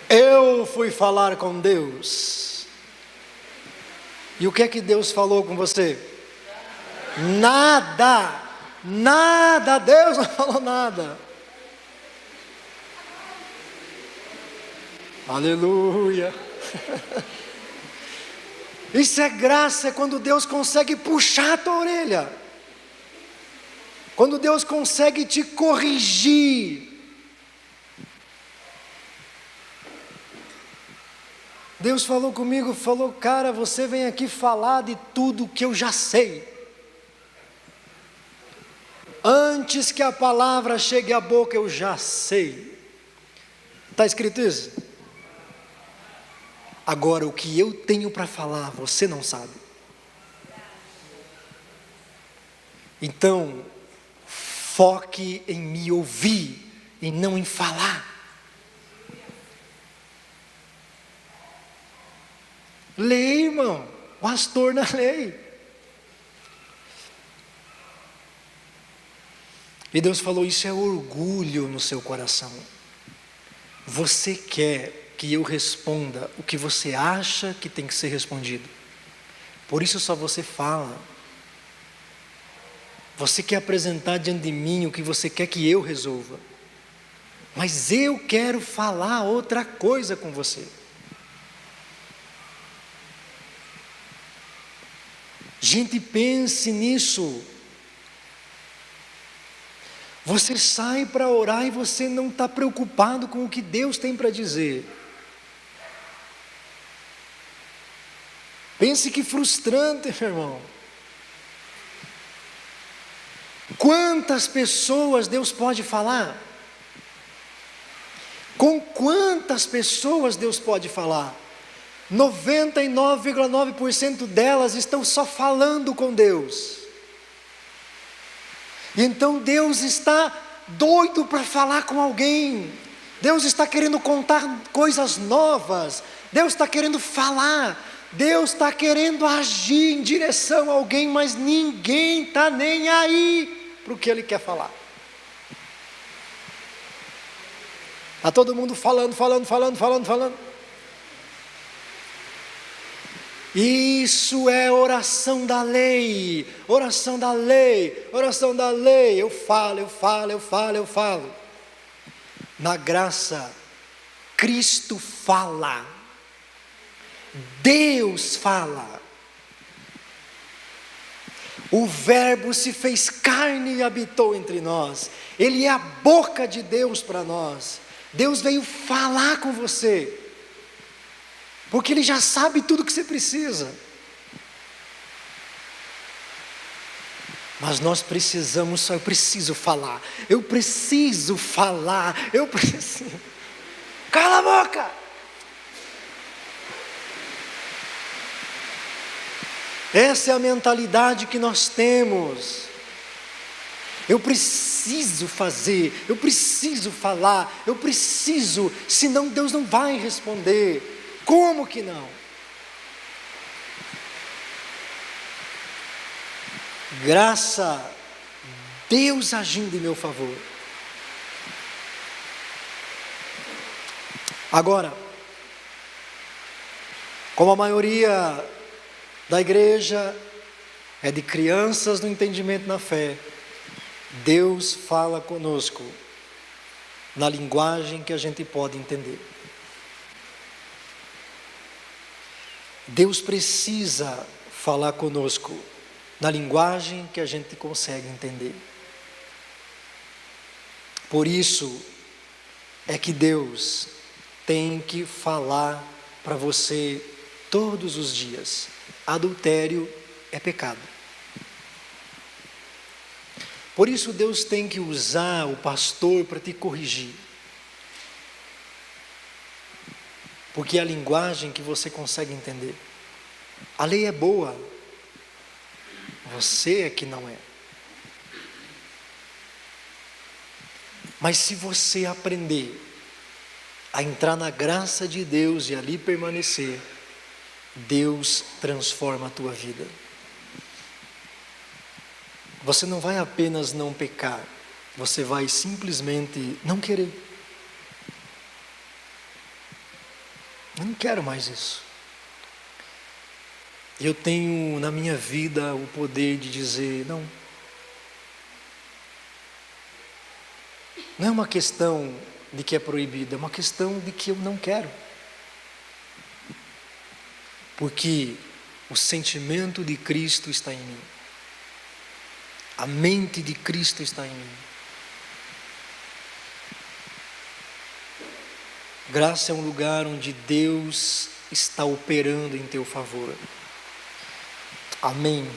Eu fui falar com Deus. E o que é que Deus falou com você? Nada, Deus não falou nada. Aleluia. Isso é graça, é quando Deus consegue puxar a tua orelha, quando Deus consegue te corrigir. Deus falou comigo, falou, cara, você vem aqui falar de tudo que eu já sei. Antes que a palavra chegue à boca, eu já sei. Está escrito isso? Agora, o que eu tenho para falar, você não sabe. Então, foque em me ouvir e não em falar. Lei, irmão, pastor na lei. E Deus falou, isso é orgulho no seu coração. Você quer que eu responda o que você acha que tem que ser respondido. Por isso só você fala. Você quer apresentar diante de mim o que você quer que eu resolva. Mas eu quero falar outra coisa com você. Gente, pense nisso. Você sai para orar e você não está preocupado com o que Deus tem para dizer. Pense que frustrante, meu irmão. Quantas pessoas Deus pode falar? Com quantas pessoas Deus pode falar? 99,9% delas estão só falando com Deus. Então Deus está doido para falar com alguém. Deus está querendo contar coisas novas. Deus está querendo falar. Deus está querendo agir em direção a alguém, mas ninguém está nem aí para o que Ele quer falar. Está todo mundo falando. Isso é oração da lei. Eu falo. Na graça, Cristo fala. Deus fala. O Verbo se fez carne e habitou entre nós. Ele é a boca de Deus para nós. Deus veio falar com você. Porque Ele já sabe tudo que você precisa. Mas nós precisamos, eu preciso falar. Cala a boca! Essa é a mentalidade que nós temos. Eu preciso fazer, eu preciso falar, eu preciso, senão Deus não vai responder. Como que não? Graça, Deus agindo em meu favor. Agora, como a maioria da igreja é de crianças no entendimento na fé, Deus fala conosco na linguagem que a gente pode entender. Deus precisa falar conosco na linguagem que a gente consegue entender. Por isso é que Deus tem que falar para você todos os dias: adultério é pecado. Por isso Deus tem que usar o pastor para te corrigir. Porque é a linguagem que você consegue entender. A lei é boa, você é que não é. Mas se você aprender a entrar na graça de Deus e ali permanecer, Deus transforma a tua vida. Você não vai apenas não pecar, você vai simplesmente não querer. Eu não quero mais isso. Eu tenho na minha vida o poder de dizer não. Não é uma questão de que é proibido, é uma questão de que eu não quero. Porque o sentimento de Cristo está em mim. A mente de Cristo está em mim. Graça é um lugar onde Deus está operando em teu favor. Amém.